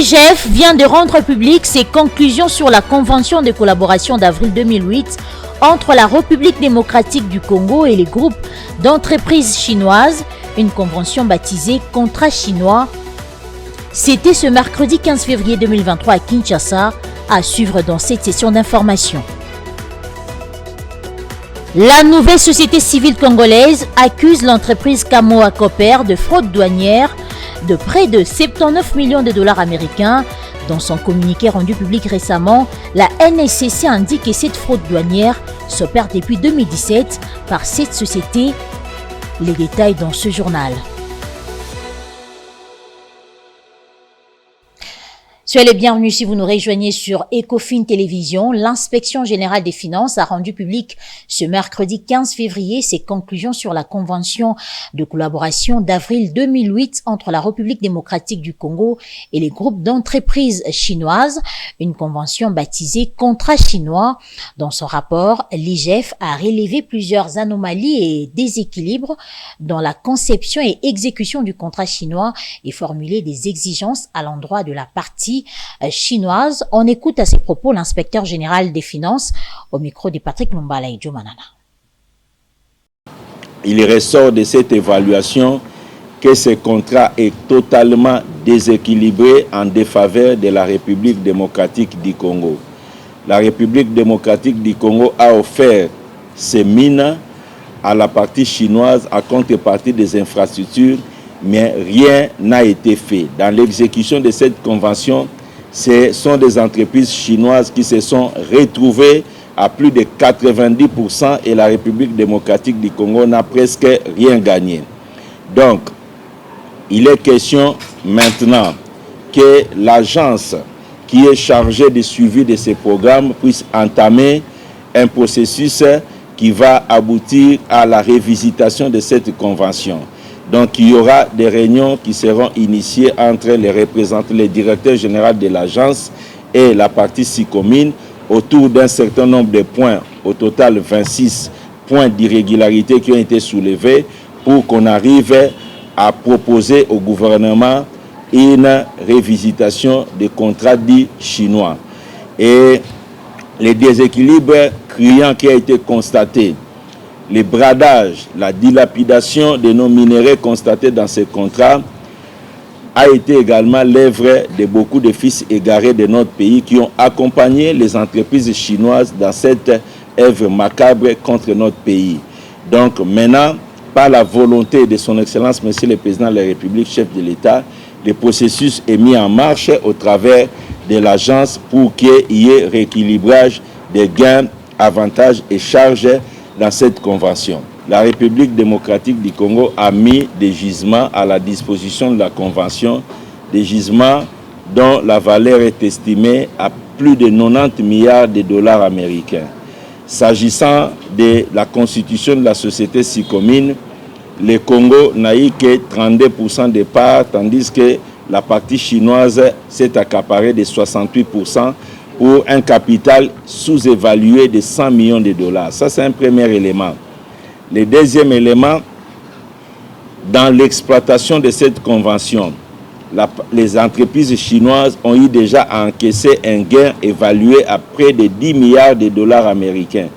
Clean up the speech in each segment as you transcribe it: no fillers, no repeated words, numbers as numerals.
L'IGF vient de rendre public ses conclusions sur la convention de collaboration d'avril 2008 entre la République démocratique du Congo et les groupes d'entreprises chinoises, une convention baptisée Contrat chinois. C'était ce mercredi 15 février 2023 à Kinshasa, à suivre dans cette session d'information. La nouvelle société civile congolaise accuse l'entreprise Kamoa Copper de fraude douanière de près de 79 millions de dollars américains. Dans son communiqué rendu public récemment, la NSCC indique que cette fraude douanière s'opère depuis 2017 par cette société. Les détails dans ce journal. Soyez les bienvenus si vous nous rejoignez sur Ecofin Télévision. L'inspection générale des finances a rendu public ce mercredi 15 février ses conclusions sur la convention de collaboration d'avril 2008 entre la République démocratique du Congo et les groupes d'entreprises chinoises, une convention baptisée Contrat chinois. Dans son rapport, l'IGF a relevé plusieurs anomalies et déséquilibres dans la conception et exécution du contrat chinois et formulé des exigences à l'endroit de la partie chinoise. On écoute à ces propos l'inspecteur général des finances au micro de Patrick Lumbala et Joe Manana. Il ressort de cette évaluation que ce contrat est totalement déséquilibré en défaveur de la République démocratique du Congo. La République démocratique du Congo a offert ses mines à la partie chinoise à contrepartie des infrastructures, mais rien n'a été fait. Dans l'exécution de cette convention, ce sont des entreprises chinoises qui se sont retrouvées à plus de 90% et la République démocratique du Congo n'a presque rien gagné. Donc, il est question maintenant que l'agence qui est chargée du suivi de ces programmes puisse entamer un processus qui va aboutir à la révisitation de cette convention. Donc, il y aura des réunions qui seront initiées entre les représentants, les directeurs généraux de l'agence et la partie SICOMIN autour d'un certain nombre de points, au total 26 points d'irrégularité qui ont été soulevés pour qu'on arrive à proposer au gouvernement une révisitation des contrats dits chinois. Et les déséquilibres criants qui ont été constatés, les bradages, la dilapidation de nos minerais constatés dans ces contrats a été également l'œuvre de beaucoup de fils égarés de notre pays qui ont accompagné les entreprises chinoises dans cette œuvre macabre contre notre pays. Donc maintenant, par la volonté de son Excellence, Monsieur le Président de la République, chef de l'État, le processus est mis en marche au travers de l'agence pour qu'il y ait rééquilibrage des gains, avantages et charges dans cette convention. La République démocratique du Congo a mis des gisements à la disposition de la convention, des gisements dont la valeur est estimée à plus de 90 milliards de dollars américains. S'agissant de la constitution de la société SICOMIN, le Congo n'a eu que 32% de parts, tandis que la partie chinoise s'est accaparée de 68%, pour un capital sous-évalué de 100 millions de dollars. Ça, c'est un premier élément. Le deuxième élément, dans l'exploitation de cette convention, les entreprises chinoises ont eu déjà à encaisser un gain évalué à près de 10 milliards de dollars américains,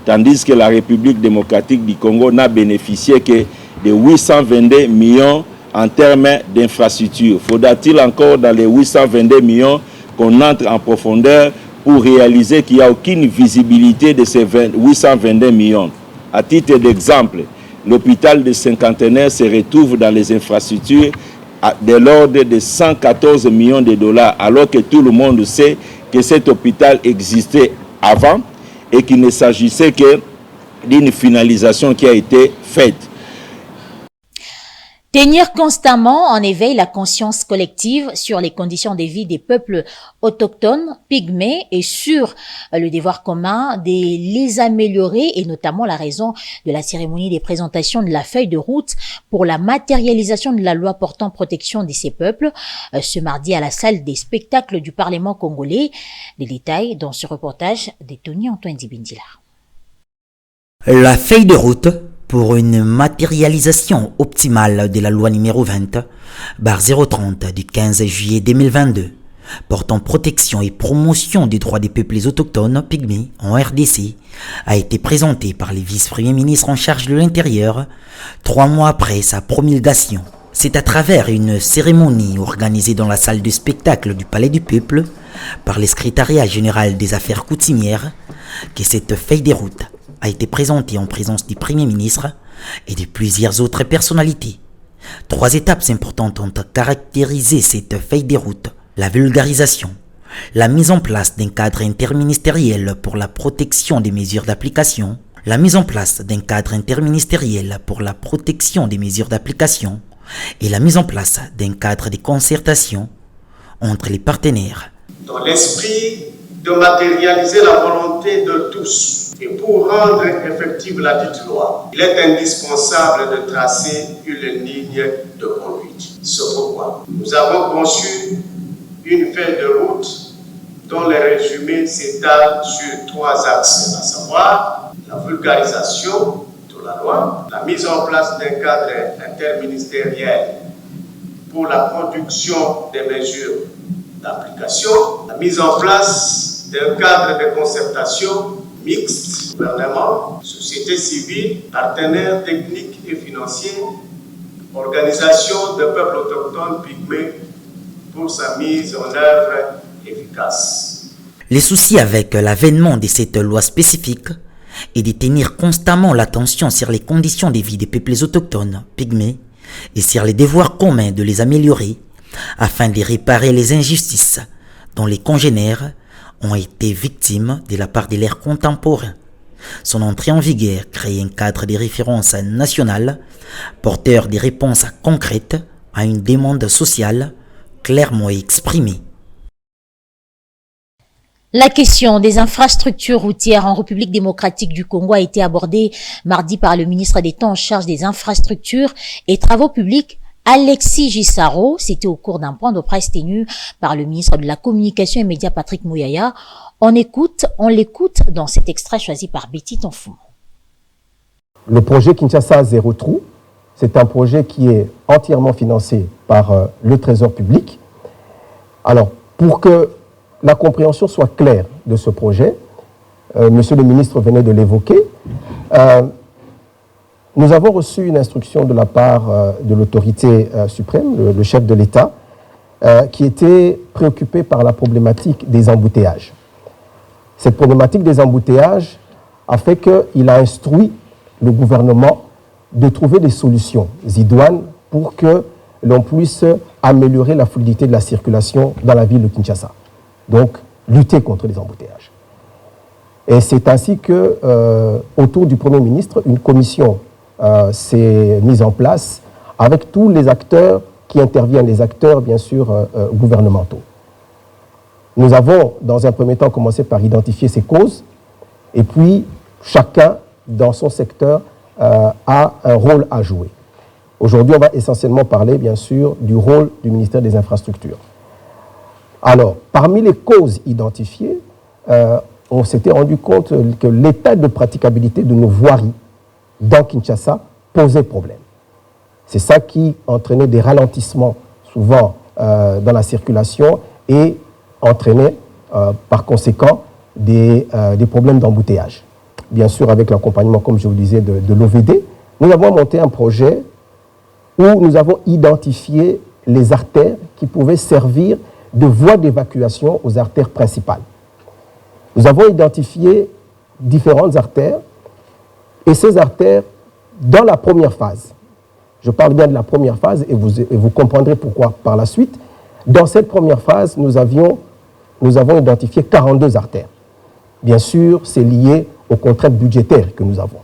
tandis que la République démocratique du Congo n'a bénéficié que de 822 millions en termes d'infrastructures. Faudra-t-il encore dans les 822 millions qu'on entre en profondeur pour réaliser qu'il n'y a aucune visibilité de ces 822 millions. À titre d'exemple, l'hôpital de Cinquantenaire se retrouve dans les infrastructures de l'ordre de 114 millions de dollars, alors que tout le monde sait que cet hôpital existait avant et qu'il ne s'agissait que d'une finalisation qui a été faite. Tenir constamment en éveil la conscience collective sur les conditions de vie des peuples autochtones, pygmées et sur le devoir commun de les améliorer et notamment la raison de la cérémonie de présentation de la feuille de route pour la matérialisation de la loi portant protection de ces peuples ce mardi à la salle des spectacles du Parlement congolais. Les détails dans ce reportage de Tony Antoine Dibindila. La feuille de route pour une matérialisation optimale de la loi numéro 20/030 du 15 juillet 2022 portant protection et promotion des droits des peuples autochtones pygmées en RDC a été présenté par les vice-premiers ministres en charge de l'Intérieur 3 mois après sa promulgation. C'est à travers une cérémonie organisée dans la salle de spectacle du Palais du Peuple par le Secrétariat général des affaires coutumières que cette feuille de route a été présentée en présence du Premier ministre et de plusieurs autres personnalités. 3 étapes importantes ont caractérisé cette feuille de route: la vulgarisation, la mise en place d'un cadre interministériel pour la protection des mesures d'application, la mise en place d'un cadre interministériel pour la protection des mesures d'application et la mise en place d'un cadre de concertation entre les partenaires. Dans l'esprit de matérialiser la volonté de tous et pour rendre effective la dite loi, il est indispensable de tracer une ligne de conduite. C'est pourquoi nous avons conçu une feuille de route dont le résumé s'étale sur 3 axes, à savoir la vulgarisation de la loi, la mise en place d'un cadre interministériel pour la production des mesures d'application, la mise en place d'un cadre de concertation mixte, gouvernement, société civile, partenaires techniques et financiers, organisation de peuples autochtones pygmées pour sa mise en œuvre efficace. Les soucis avec l'avènement de cette loi spécifique est de tenir constamment l'attention sur les conditions de vie des peuples autochtones pygmées et sur les devoirs communs de les améliorer afin de réparer les injustices dont les congénères ont été victimes de la part de leurs contemporains. Son entrée en vigueur crée un cadre de référence national porteur de réponses concrètes à une demande sociale clairement exprimée. La question des infrastructures routières en République démocratique du Congo a été abordée mardi par le ministre d'État en charge des infrastructures et travaux publics, Alexis Gisaro. C'était au cours d'un point de presse tenu par le ministre de la Communication et Médias, Patrick Mouyaya. On l'écoute dans cet extrait choisi par Betty Tonfou. Le projet Kinshasa Zéro Trou, c'est un projet qui est entièrement financé par le Trésor public. Alors, pour que la compréhension soit claire de ce projet, Monsieur le ministre venait de l'évoquer, nous avons reçu une instruction de la part de l'autorité suprême, le chef de l'État, qui était préoccupé par la problématique des embouteillages. Cette problématique des embouteillages a fait qu'il a instruit le gouvernement de trouver des solutions idoines pour que l'on puisse améliorer la fluidité de la circulation dans la ville de Kinshasa. Donc, lutter contre les embouteillages. Et c'est ainsi que, autour du Premier ministre, une commission s'est mise en place avec tous les acteurs qui interviennent, les acteurs, bien sûr, gouvernementaux. Nous avons, dans un premier temps, commencé par identifier ces causes, et puis, chacun, dans son secteur, a un rôle à jouer. Aujourd'hui, on va essentiellement parler, bien sûr, du rôle du ministère des Infrastructures. Alors, parmi les causes identifiées, on s'était rendu compte que l'état de praticabilité de nos voiries dans Kinshasa posait problème. C'est ça qui entraînait des ralentissements, souvent, dans la circulation et entraînait, par conséquent, des problèmes d'embouteillage. Bien sûr, avec l'accompagnement, comme je vous disais, de l'OVD, nous avons monté un projet où nous avons identifié les artères qui pouvaient servir de voies d'évacuation aux artères principales. Nous avons identifié différentes artères, et ces artères, dans la première phase, je parle bien de la première phase, et vous comprendrez pourquoi par la suite, dans cette première phase, nous avons identifié 42 artères. Bien sûr, c'est lié aux contraintes budgétaires que nous avons.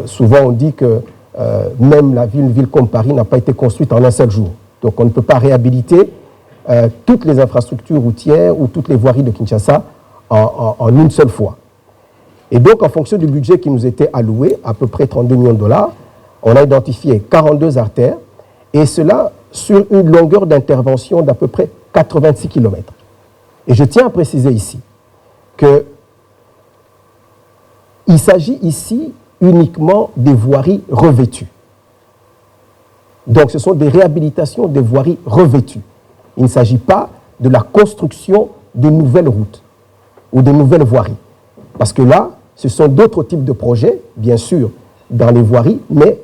Souvent, on dit que même une ville comme Paris n'a pas été construite en un seul jour. Donc, on ne peut pas réhabiliter toutes les infrastructures routières ou toutes les voiries de Kinshasa en une seule fois. Et donc, en fonction du budget qui nous était alloué, à peu près 32 millions de dollars, on a identifié 42 artères, et cela sur une longueur d'intervention d'à peu près 86 km. Et je tiens à préciser ici qu'il s'agit ici uniquement des voiries revêtues. Donc, ce sont des réhabilitations des voiries revêtues. Il ne s'agit pas de la construction de nouvelles routes ou de nouvelles voiries. Parce que là, ce sont d'autres types de projets, bien sûr, dans les voiries, mais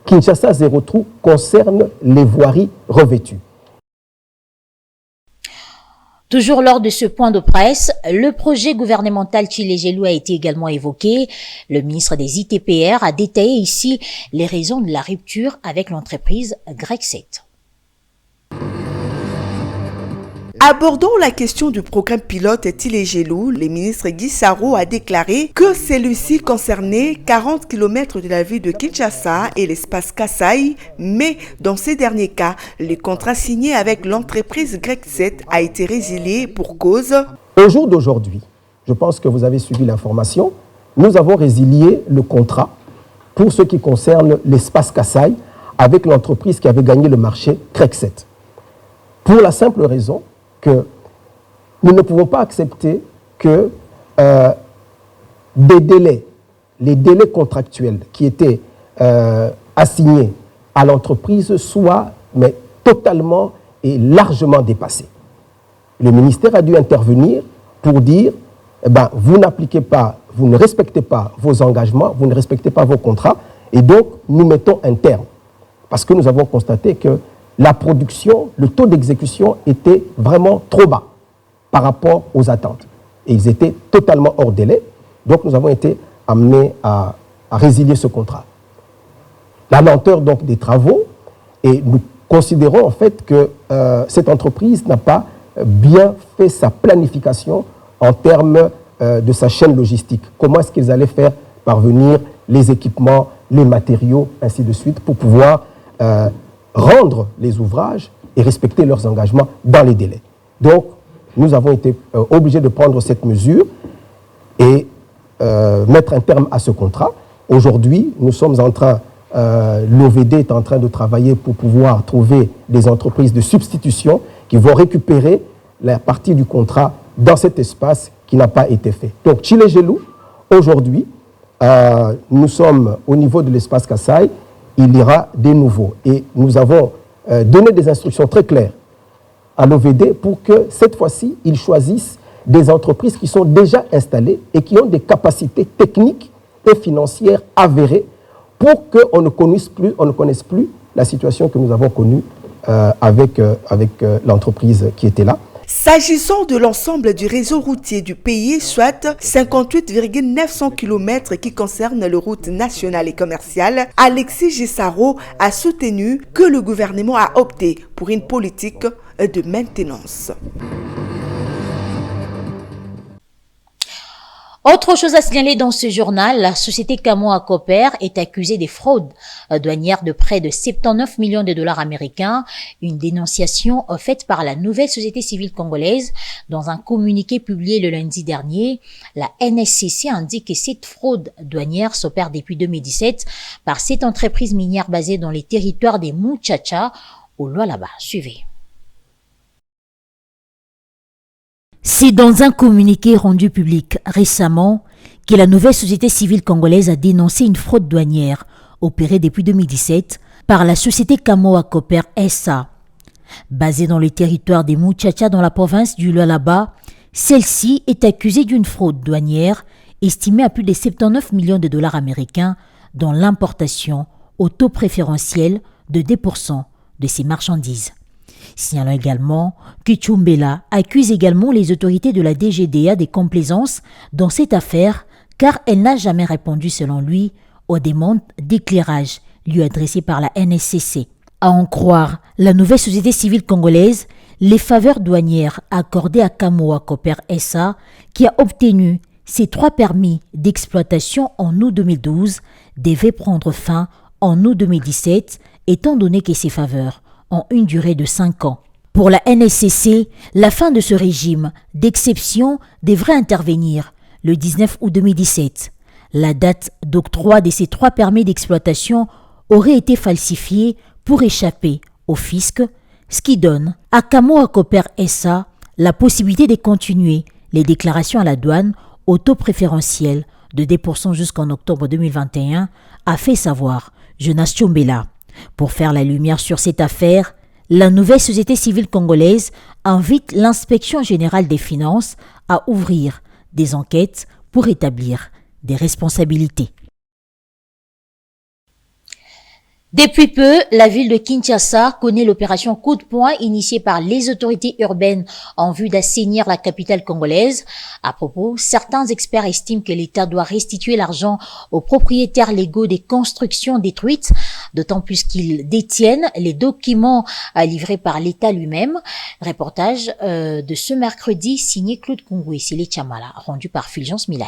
Kinshasa Zéro Trou concerne les voiries revêtues. Toujours lors de ce point de presse, le projet gouvernemental Tshilé-Gelou a été également évoqué. Le ministre des ITPR a détaillé ici les raisons de la rupture avec l'entreprise Grexet. Abordons la question du programme pilote Tshilé-Gelou. Le ministre Guy Saro a déclaré que celui-ci concernait 40 km de la ville de Kinshasa et l'espace Kasaï, mais dans ces derniers cas, le contrat signé avec l'entreprise Grexet a été résilié pour cause. Au jour d'aujourd'hui, je pense que vous avez suivi l'information, nous avons résilié le contrat pour ce qui concerne l'espace Kasaï avec l'entreprise qui avait gagné le marché Grexet. Pour la simple raison que nous ne pouvons pas accepter que les délais contractuels qui étaient assignés à l'entreprise soient totalement et largement dépassés. Le ministère a dû intervenir pour dire vous n'appliquez pas, vous ne respectez pas vos engagements, vous ne respectez pas vos contrats, et donc nous mettons un terme. Parce que nous avons constaté que la production, le taux d'exécution était vraiment trop bas par rapport aux attentes. Et ils étaient totalement hors délai. Donc nous avons été amenés à résilier ce contrat. La lenteur donc des travaux, et nous considérons en fait que cette entreprise n'a pas bien fait sa planification en termes de sa chaîne logistique. Comment est-ce qu'ils allaient faire parvenir les équipements, les matériaux, ainsi de suite, pour pouvoir rendre les ouvrages et respecter leurs engagements dans les délais. Donc, nous avons été obligés de prendre cette mesure et mettre un terme à ce contrat. Aujourd'hui, nous sommes en train, l'OVD est en train de travailler pour pouvoir trouver des entreprises de substitution qui vont récupérer la partie du contrat dans cet espace qui n'a pas été fait. Donc, Tshilé-Gelou, aujourd'hui, nous sommes au niveau de l'espace Kasaï, il y aura des nouveaux. Et nous avons donné des instructions très claires à l'OVD pour que cette fois-ci, ils choisissent des entreprises qui sont déjà installées et qui ont des capacités techniques et financières avérées pour qu'on ne connaisse plus la situation que nous avons connue avec l'entreprise qui était là. S'agissant de l'ensemble du réseau routier du pays, soit 58,900 km qui concernent les routes nationales et commerciales, Alexis Gissaro a soutenu que le gouvernement a opté pour une politique de maintenance. Autre chose à signaler dans ce journal, la société Kamoa Copper est accusée des fraudes douanières de près de 79 millions de dollars américains, une dénonciation faite par la nouvelle société civile congolaise. Dans un communiqué publié le lundi dernier, la NSCC indique que cette fraude douanière s'opère depuis 2017 par cette entreprise minière basée dans les territoires des Muchacha au Lualaba. Suivez. C'est dans un communiqué rendu public récemment que la nouvelle société civile congolaise a dénoncé une fraude douanière opérée depuis 2017 par la société Kamoa Copper SA. Basée dans le territoire des Muchacha dans la province du Lualaba, celle-ci est accusée d'une fraude douanière estimée à plus de 79 millions de dollars américains dans l'importation au taux préférentiel de 2% de ses marchandises. Signalons également que Tshoumbela accuse également les autorités de la DGDA des complaisances dans cette affaire car elle n'a jamais répondu selon lui aux demandes d'éclairage lui adressées par la NSCC. À en croire la nouvelle société civile congolaise, les faveurs douanières accordées à Kamoa Copper SA qui a obtenu ses 3 permis d'exploitation en août 2012 devaient prendre fin en août 2017 étant donné que ces faveurs ont une durée de 5 ans. Pour la NSCC, la fin de ce régime d'exception devrait intervenir le 19 août 2017. La date d'octroi de ces 3 permis d'exploitation aurait été falsifiée pour échapper au fisc, ce qui donne à Kamoa Copper SA la possibilité de continuer les déclarations à la douane au taux préférentiel de 2% jusqu'en octobre 2021, a fait savoir Jonas Tshoumbela. Pour faire la lumière sur cette affaire, La nouvelle société civile congolaise invite l'inspection générale des finances à ouvrir des enquêtes pour établir des responsabilités. Depuis peu, la ville de Kinshasa connaît l'opération coup de poing initiée par les autorités urbaines en vue d'assainir la capitale congolaise. À propos, certains experts estiment que l'État doit restituer l'argent aux propriétaires légaux des constructions détruites, d'autant plus qu'ils détiennent les documents livrés par l'État lui-même. Reportage de ce mercredi signé Claude Kungwe Sile Chamala, rendu par Fulgence Milay.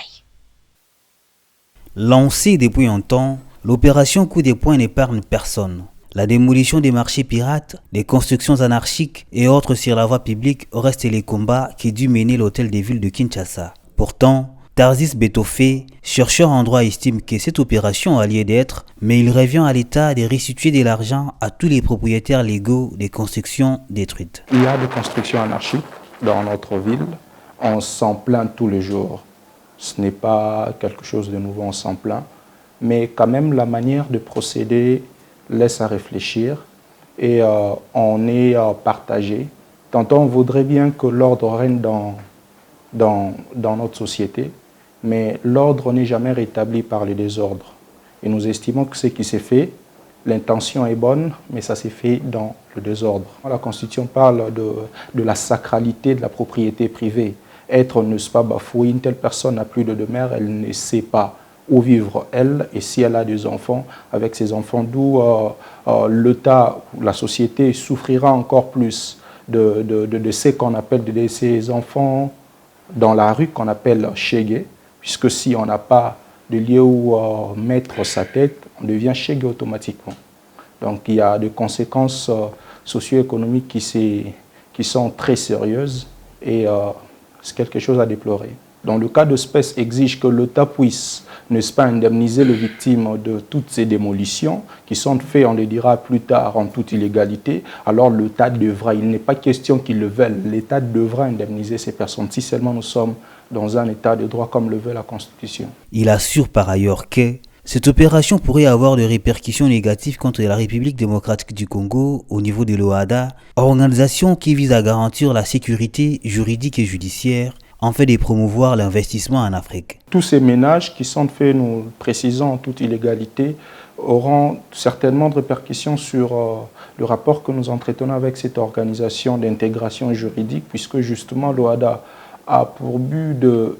Lancée depuis un temps, l'opération coup de poing n'épargne personne. La démolition des marchés pirates, des constructions anarchiques et autres sur la voie publique restent les combats qui dû mener l'hôtel des villes de Kinshasa. Pourtant, Tarzis Betofé, chercheur en droit, estime que cette opération a lieu d'être, mais il revient à l'État de restituer de l'argent à tous les propriétaires légaux des constructions détruites. Il y a des constructions anarchiques dans notre ville. On s'en plaint tous les jours. Ce n'est pas quelque chose de nouveau, on s'en plaint. Mais quand même, la manière de procéder laisse à réfléchir et on est partagé. Tantôt, on voudrait bien que l'ordre règne dans notre société, mais l'ordre n'est jamais rétabli par le désordre. Et nous estimons que ce qui s'est fait, l'intention est bonne, mais ça s'est fait dans le désordre. La Constitution parle de la sacralité de la propriété privée. Être ne pas bafoué, une telle personne n'a plus de demeure, elle ne sait pas où vivre elle, et si elle a des enfants, avec ses enfants, d'où l'État, la société souffrira encore plus de ce qu'on appelle de ces enfants dans la rue, qu'on appelle chégué, puisque si on n'a pas de lieu où mettre sa tête, on devient chégué automatiquement. Donc il y a des conséquences socio-économiques qui sont très sérieuses et c'est quelque chose à déplorer. Dans le cas d'espèce, exige que l'État puisse, n'est-ce pas, indemniser les victimes de toutes ces démolitions qui sont faites, on le dira plus tard, en toute illégalité. Alors l'État devra, il n'est pas question qu'ils le veulent, l'État devra indemniser ces personnes si seulement nous sommes dans un État de droit comme le veut la Constitution. Il assure par ailleurs que cette opération pourrait avoir des répercussions négatives contre la République démocratique du Congo au niveau de l'OADA, organisation qui vise à garantir la sécurité juridique et judiciaire en fait de promouvoir l'investissement en Afrique. Tous ces ménages qui sont faits, nous précisons en toute illégalité, auront certainement de répercussions sur le rapport que nous entretenons avec cette organisation d'intégration juridique, puisque justement l'OADA a pour but de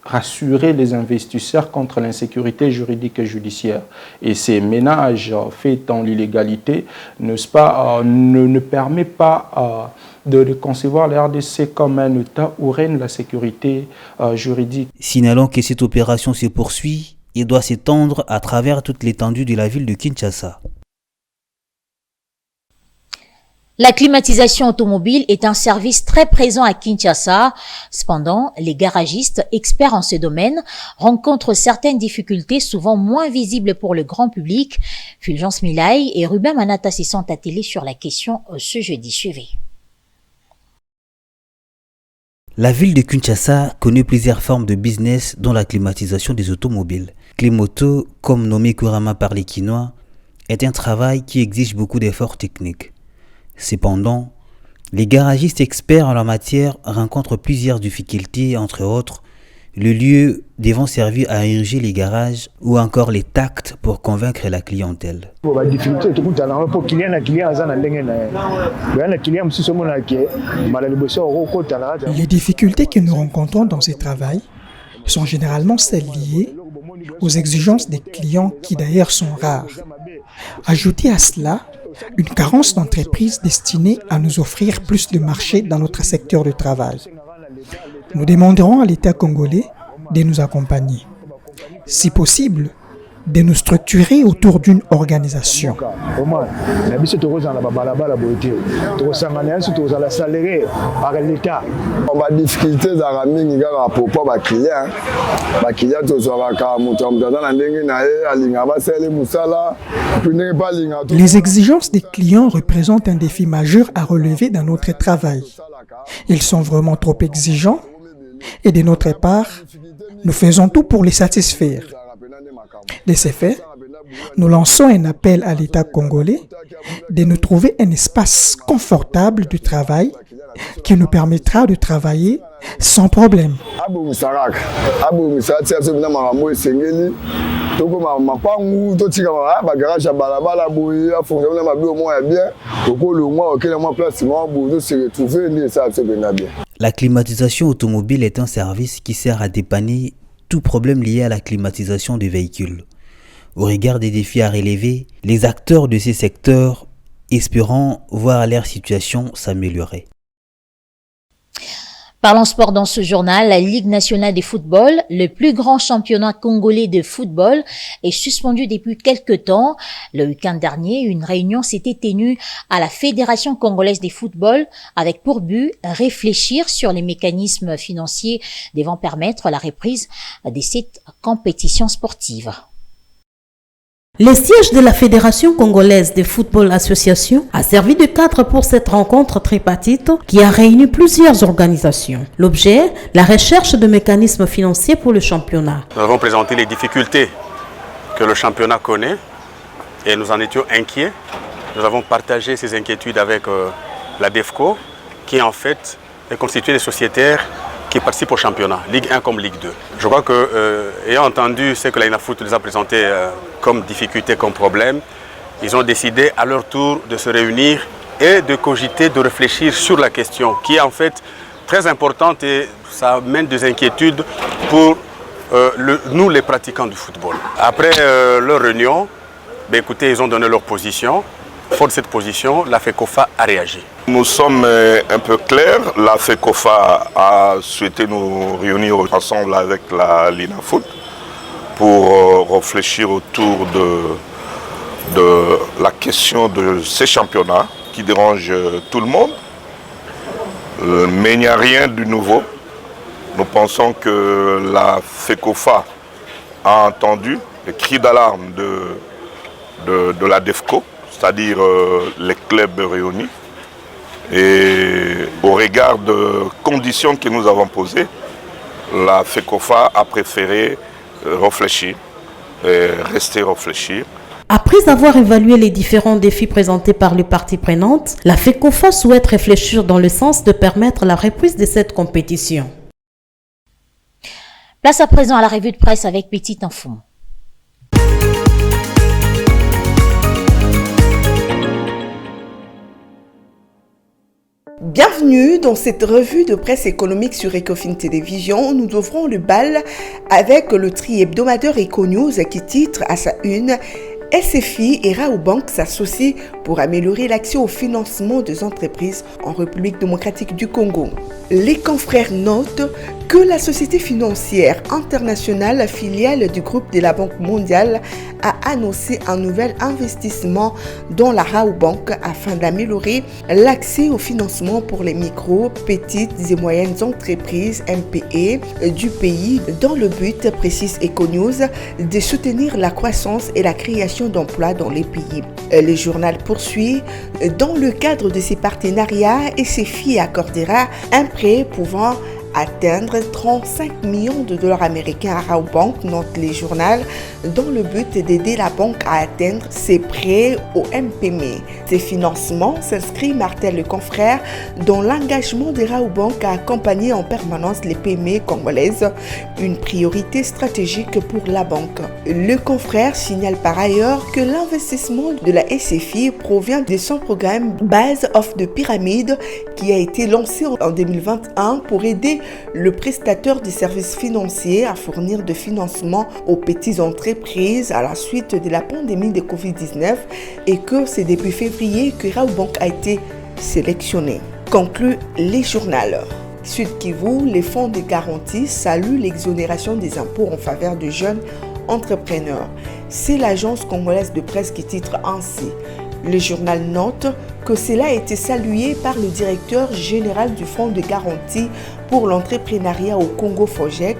rassurer les investisseurs contre l'insécurité juridique et judiciaire. Et ces ménages faits dans l'illégalité ne permet pas de concevoir la RDC comme un État où règne la sécurité juridique. Signalons que cette opération se poursuit et doit s'étendre à travers toute l'étendue de la ville de Kinshasa. La climatisation automobile est un service très présent à Kinshasa. Cependant, les garagistes, experts en ce domaine, rencontrent certaines difficultés souvent moins visibles pour le grand public. Fulgence Milay et Ruben Manata s'y sont attelés sur la question ce jeudi. Suivez. La ville de Kinshasa connaît plusieurs formes de business dont la climatisation des automobiles. Climoto, comme nommé couramment par les Kinois, est un travail qui exige beaucoup d'efforts techniques. Cependant, les garagistes experts en la matière rencontrent plusieurs difficultés, entre autres, le lieu devant servir à ériger les garages ou encore les tacts pour convaincre la clientèle. Les difficultés que nous rencontrons dans ce travail sont généralement celles liées aux exigences des clients qui d'ailleurs sont rares. Ajoutez à cela une carence d'entreprises destinées à nous offrir plus de marché dans notre secteur de travail. Nous demanderons à l'État congolais de nous accompagner. Si possible, de nous structurer autour d'une organisation. Les exigences des clients représentent un défi majeur à relever dans notre travail. Ils sont vraiment trop exigeants et de notre part, nous faisons tout pour les satisfaire. De ce fait, nous lançons un appel à l'État congolais de nous trouver un espace confortable de travail qui nous permettra de travailler sans problème. La climatisation automobile est un service qui sert à dépanner tout problème lié à la climatisation des véhicules. Au regard des défis à relever, les acteurs de ces secteurs espérant voir leur situation s'améliorer. Parlons sport dans ce journal. La Ligue nationale de football, le plus grand championnat congolais de football, est suspendu depuis quelques temps. Le week-end dernier, une réunion s'était tenue à la Fédération congolaise de football avec pour but réfléchir sur les mécanismes financiers devant permettre la reprise de cette compétition sportive. Le siège de la Fédération congolaise de football association a servi de cadre pour cette rencontre tripartite qui a réuni plusieurs organisations. L'objet, la recherche de mécanismes financiers pour le championnat. Nous avons présenté les difficultés que le championnat connaît et nous en étions inquiets. Nous avons partagé ces inquiétudes avec la DEFCO qui en fait est constituée des sociétaires qui participent au championnat, Ligue 1 comme Ligue 2. Je crois que, ayant entendu ce que la INAFOOT nous a présenté comme difficulté, comme problème, ils ont décidé à leur tour de se réunir et de cogiter, de réfléchir sur la question qui est en fait très importante et ça amène des inquiétudes pour nous les pratiquants du football. Après leur réunion, écoutez, ils ont donné leur position. Fort de cette position, la FECOFA a réagi. Nous sommes un peu clairs. La FECOFA a souhaité nous réunir ensemble avec l'INAFOOT pour réfléchir autour de la question de ces championnats qui dérangent tout le monde. Mais il n'y a rien de nouveau. Nous pensons que la FECOFA a entendu les cris d'alarme de la DEFCO, c'est-à-dire les clubs réunis. Et au regard de conditions que nous avons posées, la FECOFA a préféré réfléchir, rester réfléchir. Après avoir évalué les différents défis présentés par les parties prenantes, la FECOFA souhaite réfléchir dans le sens de permettre la reprise de cette compétition. Place à présent à la revue de presse avec Petit Enfant. Bienvenue dans cette revue de presse économique sur Ecofin Télévision. Nous ouvrons le bal avec le tri hebdomadaire Econews qui titre à sa une SFI et Raobank s'associent pour améliorer l'accès au financement des entreprises en République démocratique du Congo. Les confrères notent que la société financière internationale, filiale du groupe de la Banque mondiale, a annoncé un nouvel investissement dans la Raobank afin d'améliorer l'accès au financement pour les micro, petites et moyennes entreprises MPE du pays dans le but, précise Econews, de soutenir la croissance et la création d'emplois dans les pays. Le journal poursuit, dans le cadre de ces partenariats, SFI accordera un prêt pouvant atteindre 35 millions de dollars américains à Raobank, note le journal, dans le but d'aider la banque à atteindre ses prêts au MPME. Ces financements s'inscrivent, martèle le confrère, dans l'engagement de Raobank à accompagner en permanence les PME congolaises, une priorité stratégique pour la banque. Le confrère signale par ailleurs que l'investissement de la SFI provient de son programme Base of the Pyramid qui a été lancé en 2021 pour aider le prestataire de services financiers à fournir de financement aux petites entreprises à la suite de la pandémie de Covid-19 et que c'est depuis février que Raobank a été sélectionné. Conclut les journaux. Sud Kivu, les fonds de garantie saluent l'exonération des impôts en faveur de jeunes entrepreneurs. C'est l'agence congolaise de presse qui titre ainsi. Le journal note que cela a été salué par le directeur général du Fonds de garantie pour l'entrepreneuriat au Congo FOGEC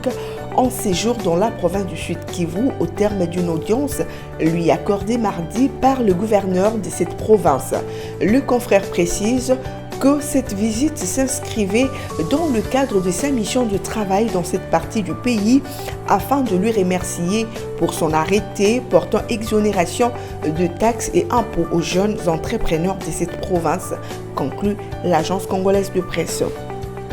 en séjour dans la province du Sud Kivu au terme d'une audience lui accordée mardi par le gouverneur de cette province. Le confrère précise que cette visite s'inscrivait dans le cadre de sa mission de travail dans cette partie du pays afin de lui remercier pour son arrêté portant exonération de taxes et impôts aux jeunes entrepreneurs de cette province, conclut l'agence congolaise de presse.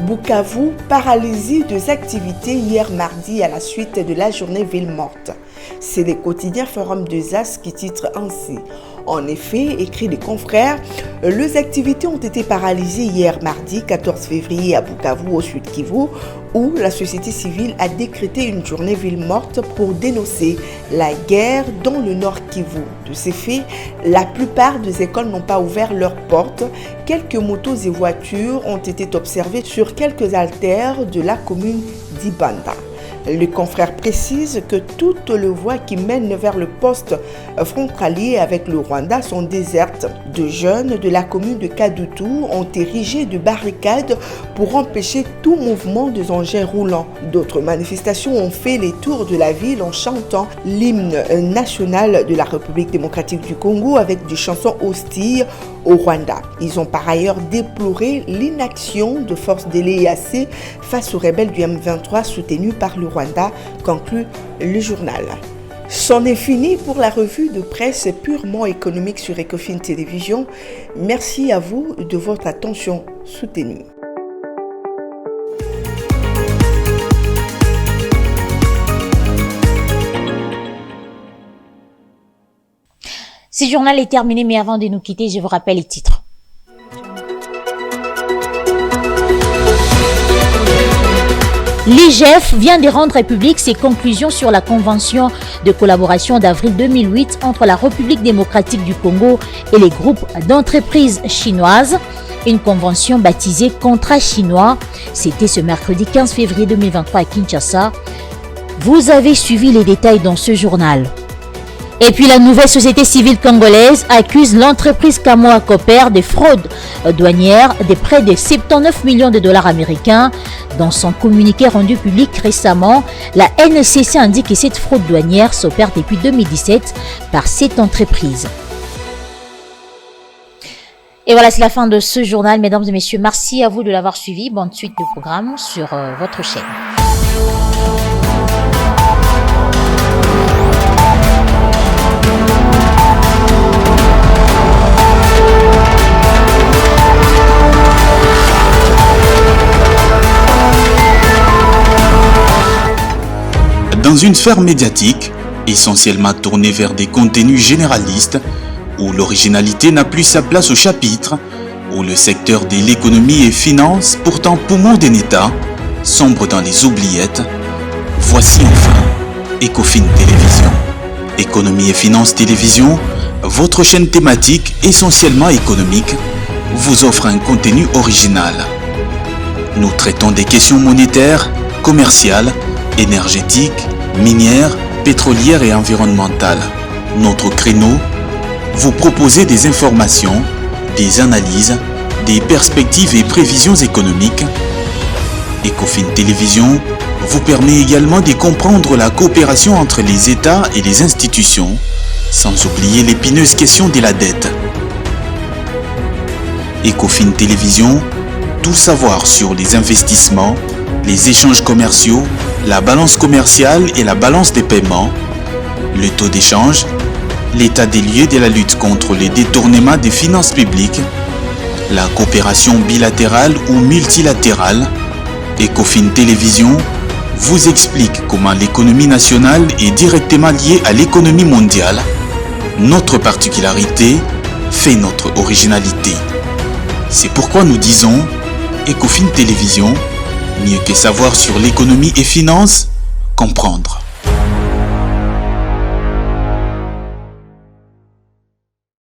Bukavu, paralysie des activités hier mardi à la suite de la journée ville morte. C'est le quotidien Forum des As qui titre ainsi. En effet, écrit les confrères, les activités ont été paralysées hier mardi 14 février à Bukavu au Sud Kivu, où la société civile a décrété une journée ville morte pour dénoncer la guerre dans le Nord Kivu. De ces faits, la plupart des écoles n'ont pas ouvert leurs portes. Quelques motos et voitures ont été observées sur quelques artères de la commune d'Ibanda. Le confrère précise que toutes les voies qui mènent vers le poste frontalier avec le Rwanda sont désertes. De jeunes de la commune de Kadutu ont érigé de barricades pour empêcher tout mouvement des engins roulants. D'autres manifestations ont fait les tours de la ville en chantant l'hymne national de la République démocratique du Congo avec des chansons hostiles au Rwanda. Ils ont par ailleurs déploré l'inaction de forces de l'EAC face aux rebelles du M23 soutenus par le Rwanda, conclut le journal. C'en est fini pour la revue de presse purement économique sur Ecofin Télévision. Merci à vous de votre attention soutenue. Ce journal est terminé, mais avant de nous quitter, je vous rappelle les titres. L'IGF vient de rendre publiques ses conclusions sur la convention de collaboration d'avril 2008 entre la République démocratique du Congo et les groupes d'entreprises chinoises. Une convention baptisée Contrat chinois. C'était ce mercredi 15 février 2023 à Kinshasa. Vous avez suivi les détails dans ce journal. Et puis la nouvelle société civile congolaise accuse l'entreprise Kamoa Copper de fraude douanière de près de 79 millions de dollars américains. Dans son communiqué rendu public récemment, la NCC indique que cette fraude douanière s'opère depuis 2017 par cette entreprise. Et voilà, c'est la fin de ce journal. Mesdames et messieurs, merci à vous de l'avoir suivi. Bonne suite de programme sur votre chaîne. Dans une sphère médiatique, essentiellement tournée vers des contenus généralistes, où l'originalité n'a plus sa place au chapitre, où le secteur de l'économie et finance, pourtant poumon d'un État, sombre dans les oubliettes, voici enfin Ecofin Télévision. Économie et finance télévision, votre chaîne thématique essentiellement économique, vous offre un contenu original. Nous traitons des questions monétaires, commerciales, énergétiques, minières, pétrolières et environnementales. Notre créneau, vous proposer des informations, des analyses, des perspectives et prévisions économiques. Ecofin Télévision vous permet également de comprendre la coopération entre les États et les institutions, sans oublier l'épineuse question de la dette. Ecofin Télévision, tout savoir sur les investissements, les échanges commerciaux, la balance commerciale et la balance des paiements, le taux d'échange, l'état des lieux de la lutte contre les détournements des finances publiques, la coopération bilatérale ou multilatérale. Ecofin Télévision vous explique comment l'économie nationale est directement liée à l'économie mondiale. Notre particularité fait notre originalité. C'est pourquoi nous disons Ecofin Télévision, mieux que savoir sur l'économie et finances, comprendre.